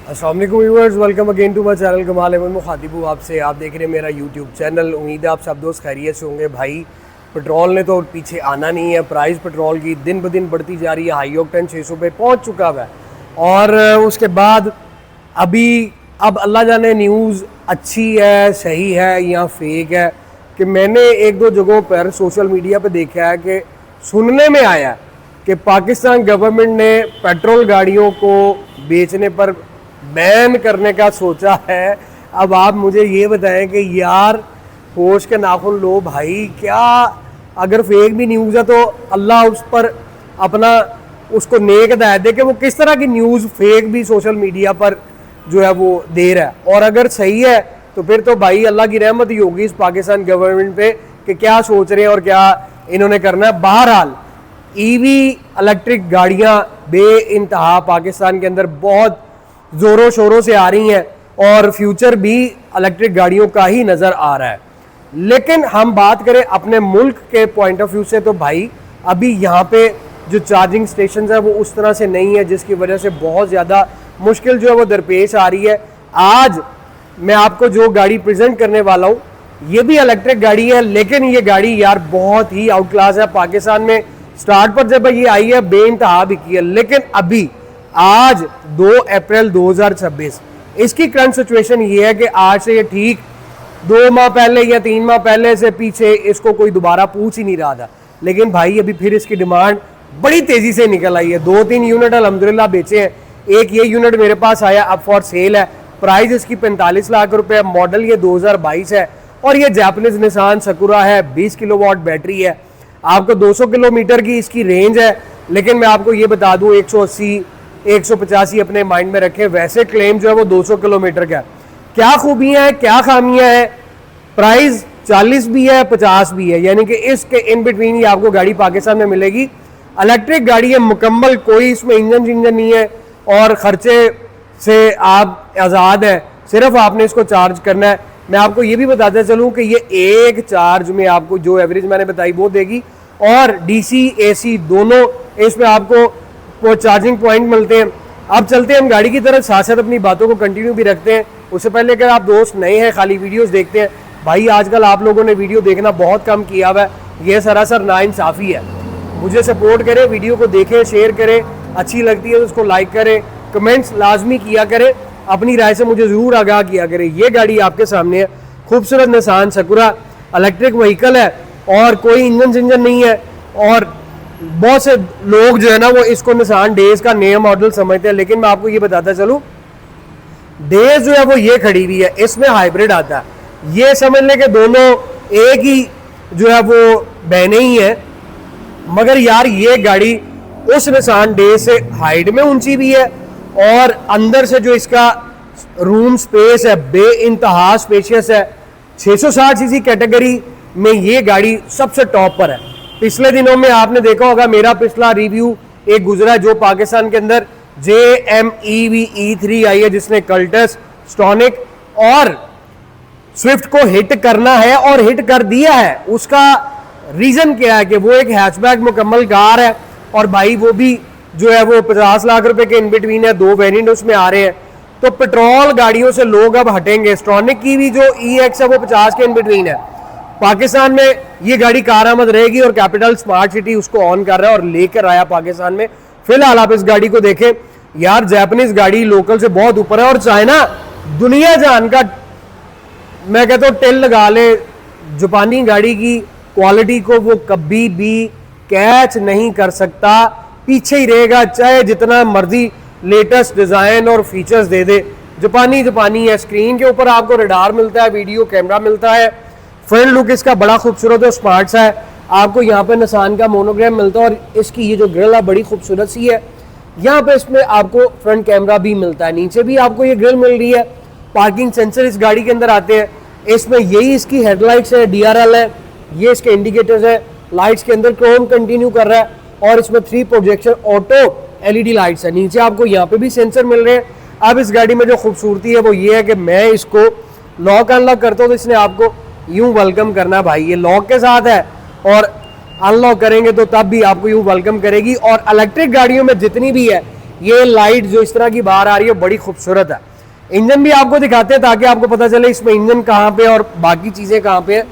अस्सलाम वालेकुम viewers, welcome again to my channel Kamal Ahmad मुखातिब हूँ आपसे। आप देख रहे हैं मेरा यूट्यूब चैनल। उम्मीद है आप सब दोस्त खैरियत से होंगे। भाई पेट्रोल ने तो पीछे आना नहीं है। प्राइस पेट्रोल की दिन ब दिन बढ़ती जा रही है। हाई ऑक्टेन 600 पे पहुँच चुका है और उसके बाद अब अल्लाह जाने न्यूज़ अच्छी है, सही है या फेक है, कि मैंने एक दो जगहों पर सोशल मीडिया पर देखा है कि सुनने में आया है कि पाकिस्तान गवर्नमेंट ने पेट्रोल गाड़ियों को बेचने पर बैन करने का सोचा है। अब आप मुझे ये बताएं कि यार होश के नाखून लो भाई, क्या अगर फेक भी न्यूज़ है तो अल्लाह उस पर अपना उसको नेक हिदायत दे कि वो किस तरह की न्यूज़ फेक भी सोशल मीडिया पर जो है वो दे रहा है। और अगर सही है तो फिर तो भाई अल्लाह की रहमत ही होगी इस पाकिस्तान गवर्नमेंट पे कि क्या सोच रहे हैं और क्या इन्होंने करना है। बहरहाल ईवी इलेक्ट्रिक गाड़ियाँ बे इंतहा पाकिस्तान के अंदर बहुत ज़ोरों शोरों से आ रही हैं और फ्यूचर भी इलेक्ट्रिक गाड़ियों का ही नज़र आ रहा है। लेकिन हम बात करें अपने मुल्क के पॉइंट ऑफ व्यू से तो भाई अभी यहाँ पे जो चार्जिंग स्टेशन है वो उस तरह से नहीं है, जिसकी वजह से बहुत ज़्यादा मुश्किल जो है वो दरपेश आ रही है। आज मैं आपको जो गाड़ी प्रेजेंट करने वाला हूँ ये भी इलेक्ट्रिक गाड़ी है, लेकिन ये गाड़ी यार बहुत ही आउट क्लास है। पाकिस्तान में स्टार्ट पर जब ये आई है बेइंतहा बिकी है, लेकिन अभी आज 2 अप्रैल 2026 इसकी करंट सिचुएशन ये है कि आज से ये ठीक 2 माह पहले या 3 माह पहले से पीछे इसको कोई दोबारा पूछ ही नहीं रहा था। लेकिन भाई अभी फिर इसकी डिमांड बड़ी तेजी से निकल आई है। 2-3 यूनिट अल्हम्दुलिल्लाह बेचे हैं। एक ये यूनिट मेरे पास आया, अब फॉर सेल है। प्राइस इसकी 45 लाख रुपए, मॉडल ये 2022 है और ये जापानीज निसान सकुरा है। 20 किलोवाट बैटरी है। आपको 200 किलोमीटर की इसकी रेंज है, लेकिन मैं आपको ये बता दूं 180-185 अपने माइंड में रखें। वैसे क्लेम जो है वो 200 किलोमीटर का है। क्या खूबियां हैं, क्या खामियां हैं। प्राइस 40 भी है, 50 भी है, यानी कि इसके इन बिटवीन ही आपको गाड़ी पाकिस्तान में मिलेगी। इलेक्ट्रिक गाड़ी है मुकम्मल, कोई इसमें इंजन नहीं है और खर्चे से आप आज़ाद है। सिर्फ आपने इसको चार्ज करना है। मैं आपको ये भी बताता चलूँ कि ये एक चार्ज में आपको जो एवरेज मैंने बताई वो देगी और डीसी एसी दोनों इसमें आपको वो चार्जिंग पॉइंट मिलते हैं। अब चलते हैं हम गाड़ी की तरफ, साथ साथ अपनी बातों को कंटिन्यू भी रखते हैं। उससे पहले अगर आप दोस्त नए हैं, खाली वीडियोस देखते हैं, भाई आजकल आप लोगों ने वीडियो देखना बहुत कम किया हुआ है। यह सरासर नाइंसाफ़ी है। मुझे सपोर्ट करें, वीडियो को देखें, शेयर करें, अच्छी लगती है तो उसको लाइक करें, कमेंट्स लाजमी किया करें, अपनी राय से मुझे ज़रूर आगाह किया करें। ये गाड़ी आपके सामने है, खूबसूरत निसान सकुरा इलेक्ट्रिक व्हीकल है और कोई इंजन नहीं है। और बहुत से लोग जो है ना वो इसको निसान डेज का नया मॉडल समझते हैं, लेकिन मैं आपको ये बताता चलूं डेज जो है वो ये खड़ी हुई है, इसमें हाइब्रिड आता है। ये समझ लें कि दोनों एक ही जो है वो बहने ही है, मगर यार ये गाड़ी उस निसान डेज से हाइट में ऊंची भी है और अंदर से जो इसका रूम स्पेस है बे इंतहा स्पेशियस है। 660 सीसी कैटेगरी में ये गाड़ी सबसे टॉप पर है। पिछले दिनों में आपने देखा होगा मेरा पिछला रिव्यू एक गुजरा जो पाकिस्तान के अंदर JMEV E3 आई है, जिसने कल्टस, स्टॉनिक और स्विफ्ट को हिट करना है और हिट कर दिया है। उसका रीजन क्या है कि वो एक हैचबैक मुकम्मल कार है और भाई वो भी जो है वो 50 लाख रुपए के इन बिटवीन है। 2 वेरिएंट उसमें आ रहे हैं, तो पेट्रोल गाड़ियों से लोग अब हटेंगे। स्ट्रॉनिक की भी जो EX है वो 50 के इन बिटवीन है। पाकिस्तान में ये गाड़ी कारआमद रहेगी और कैपिटल स्मार्ट सिटी उसको ऑन कर रहा है और लेकर आया पाकिस्तान में। फिलहाल आप इस गाड़ी को देखें यार, जापानीज गाड़ी लोकल से बहुत ऊपर है और चाइना दुनिया जहान का मैं कहता हूँ टेल लगा ले जापानी गाड़ी की क्वालिटी को वो कभी भी कैच नहीं कर सकता, पीछे ही रहेगा चाहे जितना मर्जी लेटेस्ट डिजाइन और फीचर्स दे दे। जापानी है। स्क्रीन के ऊपर आपको रडार मिलता है, वीडियो कैमरा मिलता है। फ्रंट लुक इसका बड़ा खूबसूरत और स्मार्ट सा है। आपको यहाँ पे निसान का मोनोग्राम मिलता है और इसकी ये जो ग्रिल है बड़ी खूबसूरत सी है। यहाँ पे इसमें आपको फ्रंट कैमरा भी मिलता है, नीचे भी आपको ये ग्रिल मिल रही है। पार्किंग सेंसर इस गाड़ी के अंदर आते हैं। इसमें यही इसकी हेडलाइट्स है, DRL है, ये इसके इंडिकेटर्स है। लाइट्स के अंदर क्रोम कंटिन्यू कर रहा है और इसमें 3 प्रोजेक्शन ऑटो LED लाइट्स है। नीचे आपको यहाँ पे भी सेंसर मिल रहे हैं। अब इस गाड़ी में जो खूबसूरती है वो ये है कि मैं इसको लॉक अनलॉक करता हूँ तो इसने आपको यूं वेलकम करना भाई, ये लॉक के साथ है और अनलॉक करेंगे तो तब भी आपको यूं वेलकम करेगी। और इलेक्ट्रिक गाड़ियों में जितनी भी है ये लाइट जो इस तरह की बाहर आ रही है बड़ी खूबसूरत है। इंजन भी आपको दिखाते हैं ताकि आपको पता चले इसमें इंजन कहाँ पे और बाकी चीजें कहाँ पे है।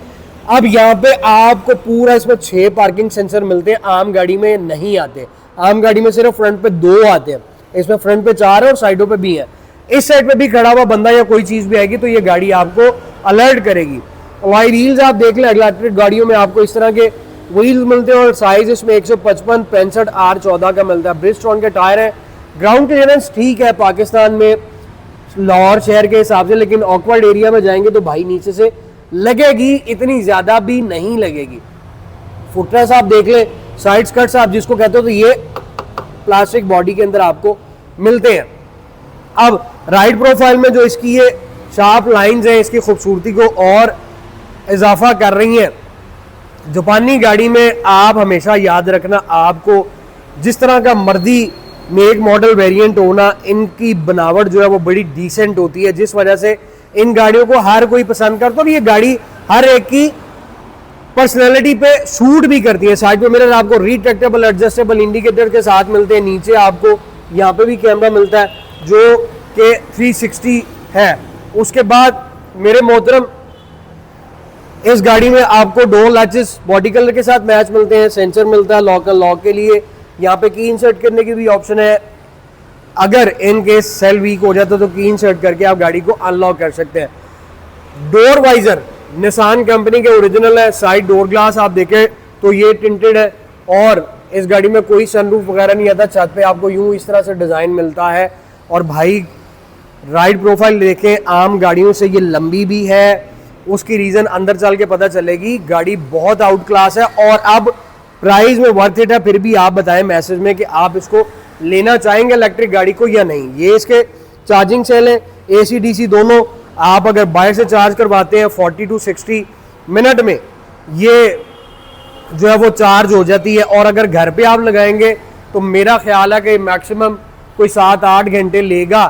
अब यहाँ पे आपको पूरा इसमें 6 पार्किंग सेंसर मिलते हैं, आम गाड़ी में नहीं आते। आम गाड़ी में सिर्फ फ्रंट पे 2 आते हैं, इसमें फ्रंट पे 4 है और साइडों पे भी है। इस साइड पे भी खड़ा हुआ बंदा या कोई चीज भी आएगी तो ये गाड़ी आपको अलर्ट करेगी। वाई व्हील्स आप देख लें, इलेक्ट्रिक गाड़ियों में आपको इस तरह के व्हील्स मिलते हैं और साइज इसमें 155 65 R14 का मिलता है। ब्रिजस्टोन के टायर है। ग्राउंड क्लियरेंस ठीक है पाकिस्तान में लाहौर शहर के हिसाब से, लेकिन ऑकवर्ड एरिया में जाएंगे तो भाई नीचे से लगेगी, इतनी ज्यादा भी नहीं लगेगी। फुटरेस्ट आप देख लें, साइड स्कर्ट्स आप जिसको कहते हो, तो ये प्लास्टिक बॉडी के अंदर आपको मिलते हैं। अब राइड प्रोफाइल में जो इसकी ये शार्प लाइंस हैं इसकी खूबसूरती को और इजाफा कर रही हैं। जापानी गाड़ी में आप हमेशा याद रखना, आपको जिस तरह का मर्जी मेक मॉडल वेरिएंट होना, इनकी बनावट जो है वो बड़ी डिसेंट होती है, जिस वजह से इन गाड़ियों को हर कोई पसंद करता है और ये गाड़ी हर एक की पर्सनैलिटी पे सूट भी करती है। साइड पे मिरर आपको रिट्रैक्टेबल एडजस्टेबल इंडिकेटर के साथ मिलते हैं। नीचे आपको यहाँ पे भी कैमरा मिलता है जो कि 360 है। उसके बाद मेरे मोहतरम इस गाड़ी में आपको डोर लैचेस बॉडी कलर के साथ मैच मिलते हैं, सेंसर मिलता है लॉक अनलॉक के लिए। यहाँ पे की इंसर्ट करने की भी ऑप्शन है, अगर इन केस सेल वीक हो जाता तो की इंसर्ट करके आप गाड़ी को अनलॉक कर सकते हैं। डोर वाइजर निसान कंपनी के ओरिजिनल है। साइड डोर ग्लास आप देखें तो ये टिंटेड है और इस गाड़ी में कोई सनरूफ वगैरह नहीं आता। छत पे आपको यूं इस तरह से डिजाइन मिलता है और भाई राइड प्रोफाइल देखें, आम गाड़ियों से ये लंबी भी है। उसकी रीजन अंदर चल के पता चलेगी। गाड़ी बहुत आउट क्लास है और अब प्राइस में वर्थ इट है। फिर भी आप बताएं मैसेज में कि आप इसको लेना चाहेंगे इलेक्ट्रिक गाड़ी को या नहीं। ये इसके चार्जिंग सेल है, AC DC दोनों। आप अगर बाहर से चार्ज करवाते हैं 40 to 60 मिनट में ये जो है वो चार्ज हो जाती है, और अगर घर पे आप लगाएंगे तो मेरा ख्याल है कि मैक्सिमम कोई 7-8 घंटे लेगा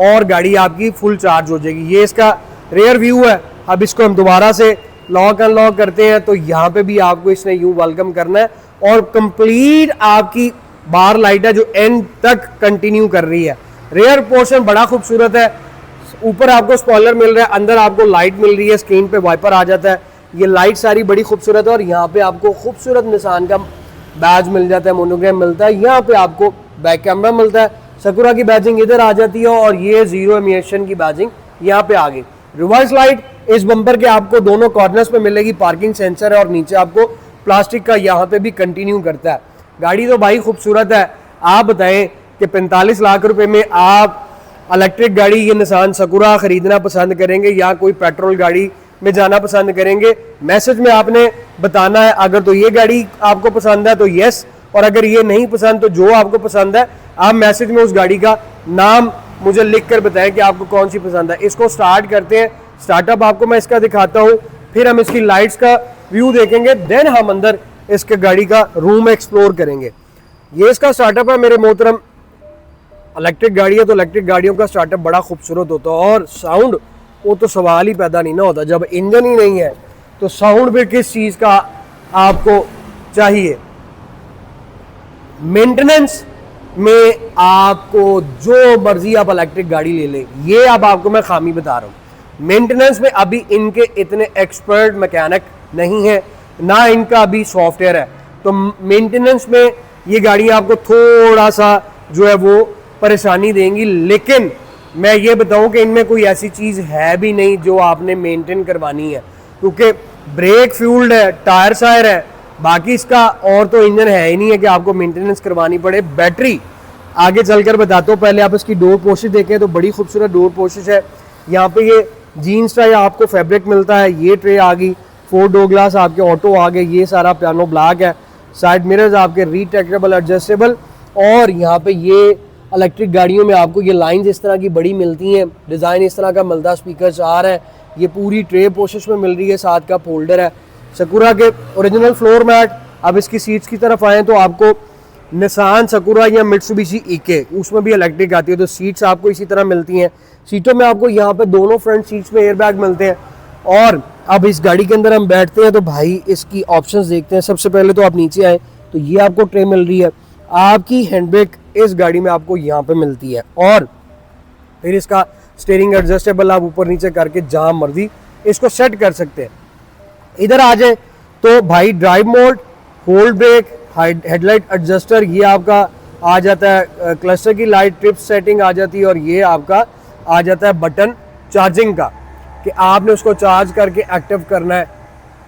और गाड़ी आपकी फुल चार्ज हो जाएगी। ये इसका रेयर व्यू है। अब इसको हम दोबारा से लॉक अनलॉक करते हैं तो यहाँ पे भी आपको इसने यूं वेलकम करना है और कंप्लीट आपकी बार लाइट है जो एंड तक कंटिन्यू कर रही है। रेयर पोर्शन बड़ा खूबसूरत है। ऊपर आपको स्पॉइलर मिल रहा है, अंदर आपको लाइट मिल रही है, स्क्रीन पे वाइपर आ जाता है। ये लाइट सारी बड़ी खूबसूरत है और यहाँ पे आपको खूबसूरत निशान का बैज मिल जाता है, मोनोग्राम मिलता है। यहाँ पे आपको बैक कैमरा मिलता है, सकुरा की बैजिंग इधर आ जाती है और ये जीरो एमिशन की बैजिंग यहाँ पे आ गई। रिवर्स लाइट इस बम्पर के आपको दोनों कॉर्नर्स पे मिलेगी, पार्किंग सेंसर है और नीचे आपको प्लास्टिक का यहाँ पे भी कंटिन्यू करता है। गाड़ी तो भाई खूबसूरत है। आप बताएं कि 45 लाख रुपए में आप इलेक्ट्रिक गाड़ी ये निसान सकुरा खरीदना पसंद करेंगे या कोई पेट्रोल गाड़ी में जाना पसंद करेंगे? मैसेज में आपने बताना है। अगर तो ये गाड़ी आपको पसंद है तो यस, और अगर ये नहीं पसंद तो जो आपको पसंद है आप मैसेज में उस गाड़ी का नाम मुझे लिख कर बताएं कि आपको कौन सी पसंद है। इसको स्टार्ट करते हैं। स्टार्टअप आपको मैं इसका दिखाता हूँ, फिर हम इसकी लाइट्स का व्यू देखेंगे, देन हम अंदर इसके गाड़ी का रूम एक्सप्लोर करेंगे। ये इसका स्टार्टअप है मेरे मोहतरम। इलेक्ट्रिक गाड़ी है तो इलेक्ट्रिक गाड़ियों का स्टार्टअप बड़ा खूबसूरत होता है और साउंड वो तो सवाल ही पैदा नहीं ना होता। जब इंजन ही नहीं है तो साउंड भी किस चीज़ का आपको चाहिए। मेंटेनेंस में आपको जो मर्जी आप इलेक्ट्रिक गाड़ी ले लें, ये अब आपको मैं खामी बता रहा हूँ। मेंटेनेंस में अभी इनके इतने एक्सपर्ट मैकेनिक नहीं है, ना इनका अभी सॉफ्टवेयर है, तो मेंटेनेंस में ये गाड़ी आपको थोड़ा सा जो है वो परेशानी देंगी। लेकिन मैं ये बताऊं कि इनमें कोई ऐसी चीज़ है भी नहीं जो आपने मेंटेन करवानी है, क्योंकि ब्रेक फ्यूल्ड है, टायर सायर है, बाकी इसका और तो इंजन है ही नहीं है कि आपको मेंटेनेंस करवानी पड़े। बैटरी आगे चलकर बताता हूँ, पहले आप इसकी डोर पोशिश देखें तो बड़ी खूबसूरत डोर पोशिश है। यहाँ पे ये जीन्स ट्रे आपको फैब्रिक मिलता है, ये ट्रे आ गई, 4 डोर ग्लास आपके ऑटो आ गए, ये सारा पियानो ब्लैक है, साइड मिरर्स आपके रिट्रैक्टेबल एडजस्टेबल, और यहाँ पे ये इलेक्ट्रिक गाड़ियों में आपको ये लाइंस इस तरह की बड़ी मिलती हैं, डिज़ाइन इस तरह का मिलता है, स्पीकर आ रहा है, ये पूरी ट्रे पोशिश में मिल रही है, साथ का फोल्डर है, सकुरा के ओरिजिनल फ्लोर मैट। अब इसकी सीट्स की तरफ आएँ तो आपको निसान सकुरा या मित्सुबिशी इके उसमें भी इलेक्ट्रिक आती है, तो सीट्स आपको इसी तरह मिलती हैं। सीटों में आपको यहाँ पे दोनों फ्रंट सीट्स में एयरबैग मिलते हैं। और अब इस गाड़ी के अंदर हम बैठते हैं तो भाई इसकी ऑप्शंस देखते हैं। सबसे पहले तो आप नीचे आए तो ये आपको ट्रे मिल रही है, आपकी हैंड ब्रेक इस गाड़ी में आपको यहाँ पे मिलती है। और फिर इसका स्टीयरिंग एडजस्टेबल, आप ऊपर नीचे करके जहाँ मर्जी इसको सेट कर सकते हैं। इधर आ जाए तो भाई drive mode, hold brake, headlight adjuster, ये आपका आ जाता है। क्लस्टर की लाइट ट्रिप सेटिंग आ जाती है। और ये आपका आ जाता है बटन चार्जिंग का, कि आपने उसको चार्ज करके एक्टिव करना है।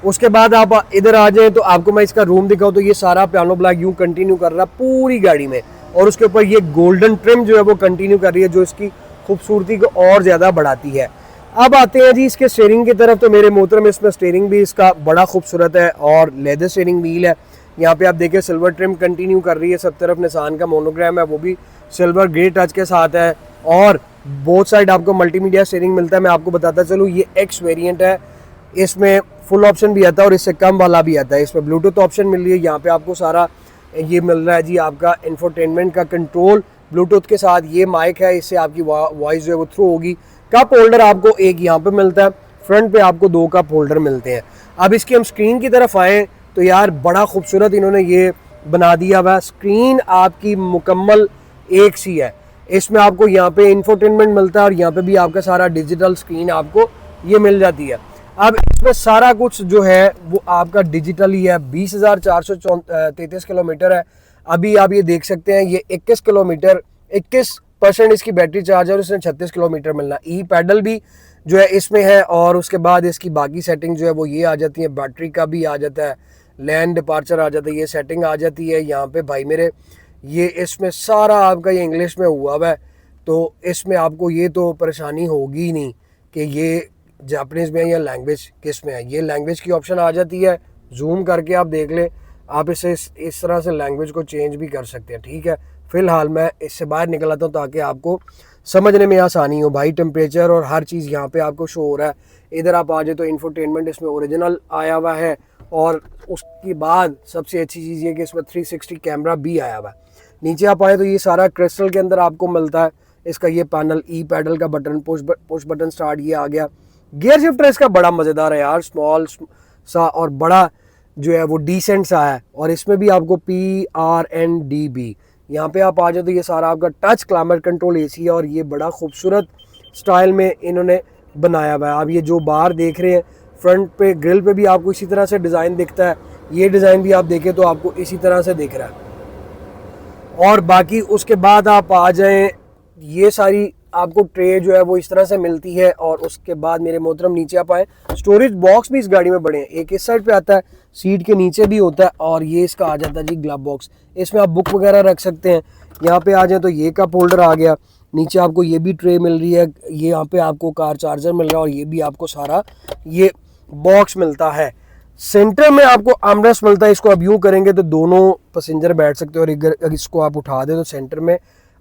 उसके बाद आप इधर आ जाएं तो आपको मैं इसका रूम दिखाऊं तो ये सारा पियानो ब्लैक यूं कंटिन्यू कर रहा है पूरी गाड़ी में। और उसके ऊपर ये गोल्डन ट्रिम जो है वो कंटिन्यू कर रही है, जो इसकी खूबसूरती को और ज़्यादा बढ़ाती है। अब आते हैं जी इसके स्टीयरिंग की तरफ। तो मेरे मोहतरम इसमें स्टीयरिंग भी इसका बड़ा खूबसूरत है और लेदर स्टीयरिंग व्हील है। यहाँ पे आप देखिए सिल्वर ट्रिम कंटिन्यू कर रही है, सब तरफ निसान का मोनोग्राम है, वो भी सिल्वर ग्रे टच के साथ है। और बोथ साइड आपको मल्टीमीडिया स्टीयरिंग मिलता है। मैं आपको बताता चलूँ, ये एक्स वेरिएंट है, इसमें फुल ऑप्शन भी आता है और इससे कम वाला भी आता है। इसमें ब्लूटूथ ऑप्शन मिल रही है। यहाँ पे आपको सारा ये मिल रहा है जी आपका इंफोटेनमेंट का कंट्रोल ब्लूटूथ के साथ। ये माइक है, इससे आपकी वॉइस जो है वो थ्रू होगी। कप होल्डर आपको एक यहाँ पे मिलता है, फ्रंट पे आपको 2 कप होल्डर मिलते हैं। अब इसकी हम स्क्रीन की तरफ आएँ तो यार बड़ा खूबसूरत इन्होंने ये बना दिया हुआ। स्क्रीन आपकी मुकम्मल एक सी है। इसमें आपको यहाँ पे इंफोटेनमेंट मिलता है और यहाँ पे भी आपका सारा डिजिटल स्क्रीन आपको ये मिल जाती है। अब इसमें सारा कुछ जो है वो आपका डिजिटल ही है। 20,433 किलोमीटर है। अभी आप ये देख सकते हैं, ये 21 किलोमीटर 21% इसकी बैटरी चार्ज है और इसमें 36 किलोमीटर मिलना। ई पैडल भी जो है इसमें है। और उसके बाद इसकी बाकी सेटिंग जो है वो ये आ जाती है। बैटरी का भी आ जाता है, लैंड डिपार्चर आ जाता है, ये सेटिंग आ जाती है। यहाँ पे भाई मेरे ये इसमें सारा आपका ये इंग्लिश में हुआ है, तो इसमें आपको ये तो परेशानी होगी ही नहीं कि ये जापानीज़ में है या लैंग्वेज किस में है। ये लैंग्वेज की ऑप्शन आ जाती है, जूम करके आप देख लें। आप इसे इस तरह से लैंग्वेज को चेंज भी कर सकते हैं। ठीक है, फ़िलहाल मैं इससे बाहर निकल आता हूँ ताकि आपको समझने में आसानी हो। भाई टेम्परेचर और हर चीज़ यहाँ पे आपको शो हो रहा है। इधर आप आ जाए तो इंफोटेनमेंट इसमें ओरिजिनल आया हुआ है। और उसके बाद सबसे अच्छी चीज़ ये कि इसमें 360 कैमरा भी आया हुआ है। नीचे आप आए तो ये सारा क्रिस्टल के अंदर आपको मिलता है। इसका ये पैनल, ई पैडल का बटन, पुश बटन स्टार्ट, ये आ गया। गियर शिफ्टर इसका बड़ा मज़ेदार है यार, स्मॉल सा और बड़ा जो है वो डिसेंट सा है। और इसमें भी आपको PRNDB, यहाँ पे आप आ जाओ तो ये सारा आपका टच क्लाइमेट कंट्रोल AC है। और ये बड़ा खूबसूरत स्टाइल में इन्होंने बनाया हुआ है। आप ये जो बाहर देख रहे हैं फ्रंट पे ग्रिल पे भी आपको इसी तरह से डिज़ाइन दिखता है। ये डिज़ाइन भी आप देखें तो आपको इसी तरह से दिख रहा है। और बाकी उसके बाद आप आ जाएं, ये सारी आपको ट्रे जो है वो इस तरह से मिलती है। और उसके बाद मेरे मोहतरम नीचे आप आए, स्टोरेज बॉक्स भी इस गाड़ी में बड़े हैं। एक इस साइड पे आता है, सीट के नीचे भी होता है। और ये इसका आ जाता है जी ग्लव बॉक्स, इसमें आप बुक वगैरह रख सकते हैं। यहाँ पे आ जाए तो ये कप होल्डर आ गया। नीचे आपको ये भी ट्रे मिल रही है। ये यहाँ पे आपको कार चार्जर मिल रहा है और ये भी आपको सारा ये बॉक्स मिलता है। सेंटर में आपको आर्मरेस्ट मिलता है। इसको अब यूँ करेंगे तो दोनों पैसेंजर बैठ सकते हैं। और अगर इसको आप उठा दें तो सेंटर में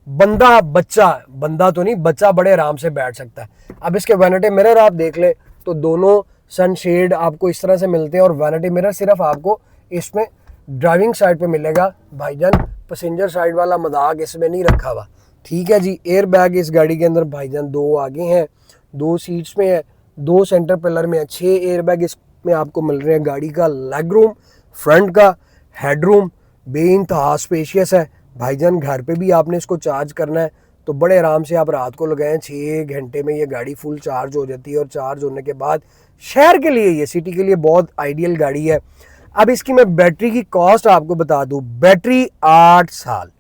बंदा तो नहीं, बच्चा बड़े आराम से बैठ सकता है। अब इसके वैनिटी मिरर आप देख ले तो दोनों सनशेड आपको इस तरह से मिलते हैं। और वैनिटी मिरर सिर्फ आपको इसमें ड्राइविंग साइड पे मिलेगा भाईजान, पैसेंजर साइड वाला मजाक इसमें नहीं रखा हुआ। ठीक है जी। एयर बैग इस गाड़ी के अंदर भाईजान 2 आगे हैं, 2 सीट्स में है, 2 सेंटर पिलर में है, 6 एयर बैग इसमें आपको मिल रहे हैं। गाड़ी का लेग रूम, फ्रंट का हेड रूम बेइंतहा स्पेशियस है भाईजान। घर पे भी आपने इसको चार्ज करना है तो बड़े आराम से आप रात को लगाएं, 6 घंटे में ये गाड़ी फुल चार्ज हो जाती है। और चार्ज होने के बाद शहर के लिए, ये सिटी के लिए बहुत आइडियल गाड़ी है। अब इसकी मैं बैटरी की कॉस्ट आपको बता दूं, बैटरी 8 साल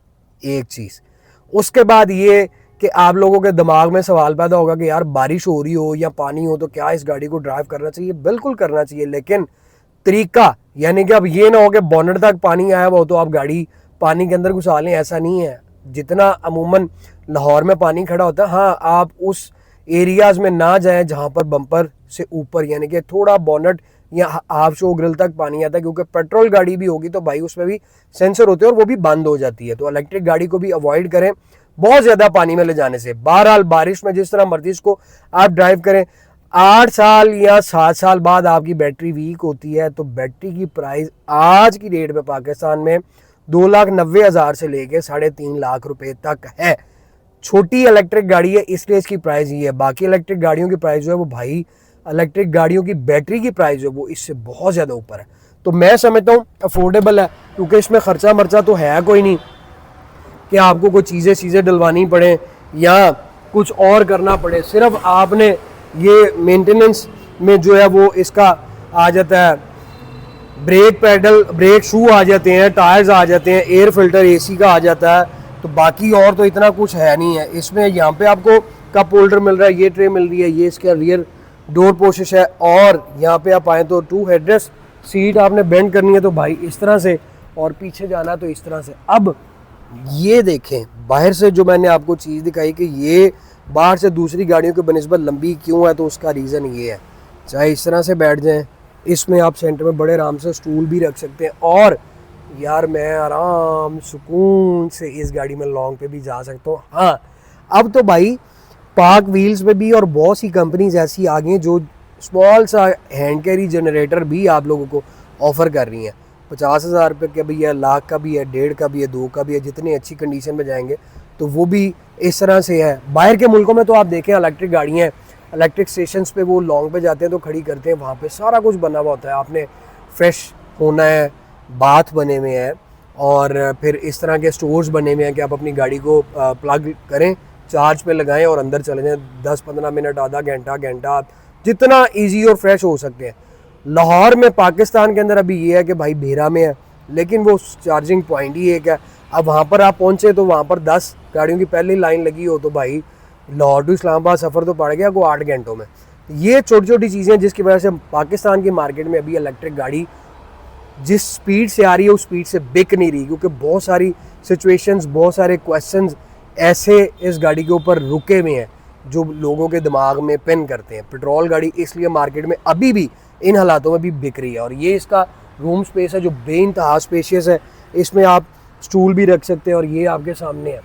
एक चीज़। उसके बाद ये कि आप लोगों के दिमाग में सवाल पैदा होगा कि यार बारिश हो रही हो या पानी हो तो क्या इस गाड़ी को ड्राइव करना चाहिए? बिल्कुल करना चाहिए, लेकिन तरीका, यानी कि अब ये ना हो कि बोनट तक पानी आया हुआ हो तो आप गाड़ी पानी के अंदर घुसा लें, ऐसा नहीं है। जितना अमूमन लाहौर में पानी खड़ा होता है, हाँ आप उस एरियाज़ में ना जाएं जहाँ पर बम्पर से ऊपर यानी कि थोड़ा बोनट या हाफ शो ग्रिल तक पानी आता है, क्योंकि पेट्रोल गाड़ी भी होगी तो भाई उसमें भी सेंसर होते हैं और वो भी बंद हो जाती है। तो इलेक्ट्रिक गाड़ी को भी अवॉइड करें बहुत ज़्यादा पानी में ले जाने से। बहरहाल बारिश में जिस तरह मर्जी इसको आप ड्राइव करें, 8 साल या 7 साल बाद आपकी बैटरी वीक होती है तो बैटरी की प्राइस आज की डेट में पाकिस्तान में 2,90,000 से लेके 3.5 लाख रुपए तक है। छोटी इलेक्ट्रिक गाड़ी है इसलिए इसकी प्राइस ये है। बाकी इलेक्ट्रिक गाड़ियों की प्राइस जो है वो भाई, इलेक्ट्रिक गाड़ियों की बैटरी की प्राइस जो है वो इससे बहुत ज़्यादा ऊपर है। तो मैं समझता हूँ अफोर्डेबल है क्योंकि इसमें खर्चा मर्चा तो है कोई नहीं। कि आपको कोई चीज़ें डलवानी पड़े या कुछ और करना पड़े। सिर्फ आपने ये मेंटेनेंस में जो है वो इसका आ जाता है, ब्रेक पैडल, ब्रेक शू आ जाते हैं, टायर्स आ जाते हैं, एयर फिल्टर एसी का आ जाता है, तो बाकी और तो इतना कुछ है नहीं है इसमें। यहाँ पे आपको कप होल्डर मिल रहा है, ये ट्रे मिल रही है, ये इसका रियर डोर पोशिश है। और यहाँ पे आप आए तो 2 हेडरेस्ट, सीट आपने बेंड करनी है तो भाई इस तरह से, और पीछे जाना तो इस तरह से। अब ये देखें बाहर से जो मैंने आपको चीज़ दिखाई कि ये बाहर से दूसरी गाड़ियों के बनिस्बत लंबी क्यों है, तो उसका रीज़न ये है, चाहे इस तरह से बैठ जाएं, इसमें आप सेंटर में बड़े आराम से स्टूल भी रख सकते हैं। और यार मैं आराम सुकून से इस गाड़ी में लॉन्ग पे भी जा सकता हूँ। हाँ, अब तो भाई पार्क व्हील्स पे भी और बहुत सी कंपनीज ऐसी आ गई हैं जो स्मॉल सा हैंड कैरी जनरेटर भी आप लोगों को ऑफ़र कर रही हैं। 50,000 रुपये का भी है, लाख का भी है, 1.5 का भी है, 2 का भी है। जितनी अच्छी कंडीशन में जाएंगे तो वो भी इस तरह से है। बाहर के मुल्कों में तो आप देखें इलेक्ट्रिक गाड़ियाँ, इलेक्ट्रिक स्टेशंस पे वो लॉन्ग पे जाते हैं तो खड़ी करते हैं, वहाँ पे सारा कुछ बना हुआ होता है। आपने फ्रेश होना है, बाथ बने हुए हैं, और फिर इस तरह के स्टोर्स बने हुए हैं कि आप अपनी गाड़ी को प्लग करें, चार्ज पे लगाएं और अंदर चले जाएं। 10-15 मिनट, आधा घंटा आप जितना ईजी और फ्रेश हो सकते हैं। लाहौर में, पाकिस्तान के अंदर अभी ये है कि भाई भेरा में है, लेकिन वो चार्जिंग पॉइंट ही एक है। अब वहाँ पर आप पहुँचे तो वहाँ पर 10 गाड़ियों की पहली लाइन लगी हो तो भाई लाहौर टू इस्लामाबाद सफ़र तो पड़ गया को 8 घंटों में। ये छोटी छोटी चीज़ें जिसकी वजह से पाकिस्तान की मार्केट में अभी इलेक्ट्रिक गाड़ी जिस स्पीड से आ रही है उस स्पीड से बिक नहीं रही, क्योंकि बहुत सारी सिचुएशंस, बहुत सारे क्वेश्चंस ऐसे इस गाड़ी के ऊपर रुके हुए हैं जो लोगों के दिमाग में पिन करते हैं। पेट्रोल गाड़ी इसलिए मार्केट में अभी भी इन हालातों में भी बिक रही है। और ये इसका रूम स्पेस है जो बेइंतहा स्पेशियस है, इसमें आप स्टूल भी रख सकते हैं। और ये आपके सामने है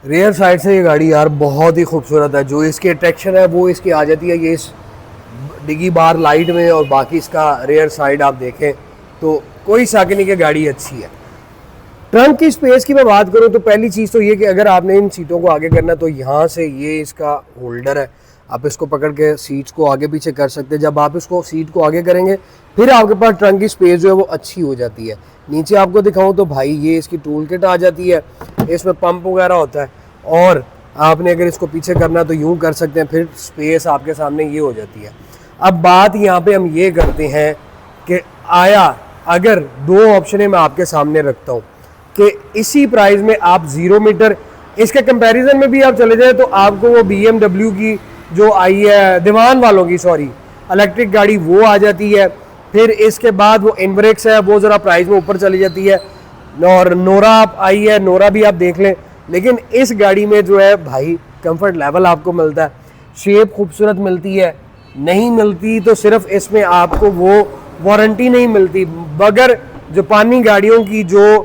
रेयर साइड से ये गाड़ी यार बहुत ही खूबसूरत है। जो इसकी अट्रैक्शन है वो इसकी आ जाती है ये इस डिगी बार लाइट में, और बाकी इसका रेयर साइड आप देखें तो कोई शक नहीं कि गाड़ी अच्छी है। ट्रंक की स्पेस की मैं बात करूं तो पहली चीज़ तो ये कि अगर आपने इन सीटों को आगे करना तो यहाँ से ये इसका होल्डर है, आप इसको पकड़ के सीट्स को आगे पीछे कर सकते हैं। जब आप इसको सीट को आगे करेंगे फिर आपके पास ट्रंक की स्पेस जो है वो अच्छी हो जाती है। नीचे आपको दिखाऊं तो भाई ये इसकी टूल किट आ जाती है, इसमें पंप वगैरह होता है, और आपने अगर इसको पीछे करना तो यूँ कर सकते हैं, फिर स्पेस आपके सामने ये हो जाती है। अब बात यहाँ पे हम ये करते हैं कि आया अगर 2 ऑप्शनें मैं आपके सामने रखता हूँ कि इसी प्राइस में आप 0 मीटर, इसके कंपैरिजन में भी आप चले जाए तो आपको वो BMW की जो आई है, दीवान वालों की सॉरी, इलेक्ट्रिक गाड़ी वो आ जाती है। फिर इसके बाद वो इनब्रेक्स है, वो ज़रा प्राइस में ऊपर चली जाती है। और नोरा आप आई है, नोरा भी आप देख लें। लेकिन इस गाड़ी में जो है भाई कंफर्ट लेवल आपको मिलता है, शेप खूबसूरत मिलती है। नहीं मिलती तो सिर्फ इसमें आपको वो वारंटी नहीं मिलती, मगर जापानी गाड़ियों की जो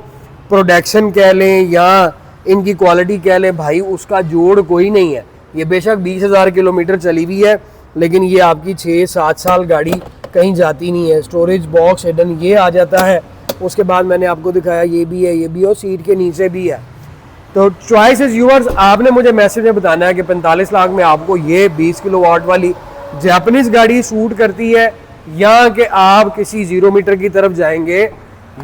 प्रोडक्शन कह लें या इनकी क्वालिटी कह लें भाई, उसका जोड़ कोई नहीं है। ये बेशक 20,000 किलोमीटर चली हुई है, लेकिन ये आपकी 6-7 साल गाड़ी कहीं जाती नहीं है। स्टोरेज बॉक्स हिडन ये आ जाता है। उसके बाद मैंने आपको दिखाया ये भी है, ये भी, और सीट के नीचे भी है। तो चॉइस इज यूअर्स। आपने मुझे मैसेज में बताना है कि 45 लाख में आपको ये 20 किलोवाट वाली जापानीज गाड़ी सूट करती है या कि आप किसी 0 मीटर की तरफ जाएंगे,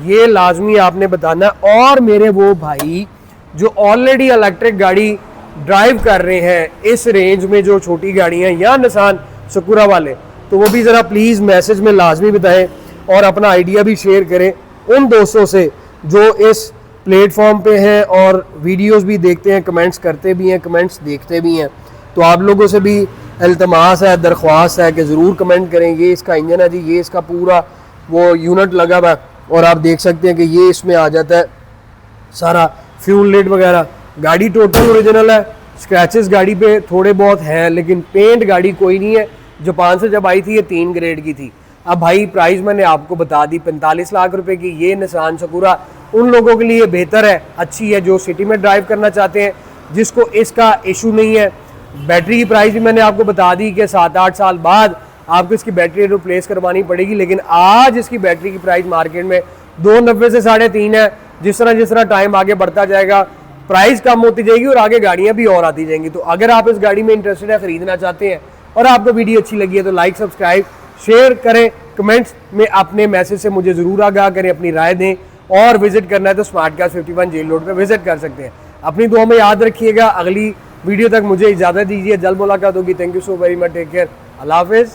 ये लाजमी आपने बताना। और मेरे वो भाई जो ऑलरेडी इलेक्ट्रिक गाड़ी ड्राइव कर रहे हैं इस रेंज में, जो छोटी गाड़ियाँ या निसान सकुरा वाले, तो वो भी ज़रा प्लीज़ मैसेज में लाजमी बताएं और अपना आइडिया भी शेयर करें उन दोस्तों से जो इस प्लेटफॉर्म पे हैं और वीडियोस भी देखते हैं, कमेंट्स करते भी हैं, कमेंट्स देखते भी हैं। तो आप लोगों से भी इल्तमास है, दरख्वास्त है कि ज़रूर कमेंट करें। ये इसका इंजन है जी, ये इसका पूरा वो यूनिट लगा हुआ है, और आप देख सकते हैं कि ये इसमें आ जाता है सारा फ्यूल लिड वगैरह। गाड़ी टोटल ओरिजिनल है, स्क्रैचेस गाड़ी पे थोड़े बहुत हैं, लेकिन पेंट गाड़ी कोई नहीं है। जापान से जब आई थी ये 3 ग्रेड की थी। अब भाई प्राइस मैंने आपको बता दी 45 लाख रुपए की। ये निसान सकुरा उन लोगों के लिए बेहतर है, अच्छी है जो सिटी में ड्राइव करना चाहते हैं, जिसको इसका इशू नहीं है। बैटरी की प्राइस भी मैंने आपको बता दी कि 7-8 साल बाद आपको इसकी बैटरी रिप्लेस करवानी पड़ेगी, लेकिन आज इसकी बैटरी की प्राइस मार्केट में 290 से 3.5 है। जिस तरह टाइम आगे बढ़ता जाएगा प्राइस कम होती जाएगी और आगे गाड़ियां भी और आती जाएंगी। तो अगर आप इस गाड़ी में इंटरेस्टेड है, खरीदना चाहते हैं और आपको वीडियो अच्छी लगी है तो लाइक, सब्सक्राइब, शेयर करें। कमेंट्स में अपने मैसेज से मुझे ज़रूर आगाह करें, अपनी राय दें, और विजिट करना है तो स्मार्ट कार्स 51 जेल रोड पे विजिट कर सकते हैं। अपनी दुआ में याद रखिएगा। अगली वीडियो तक मुझे इजाज़त दीजिए, जल्द मुलाकात होगी। Thank you so very much, take care, अल्लाह हाफिज़।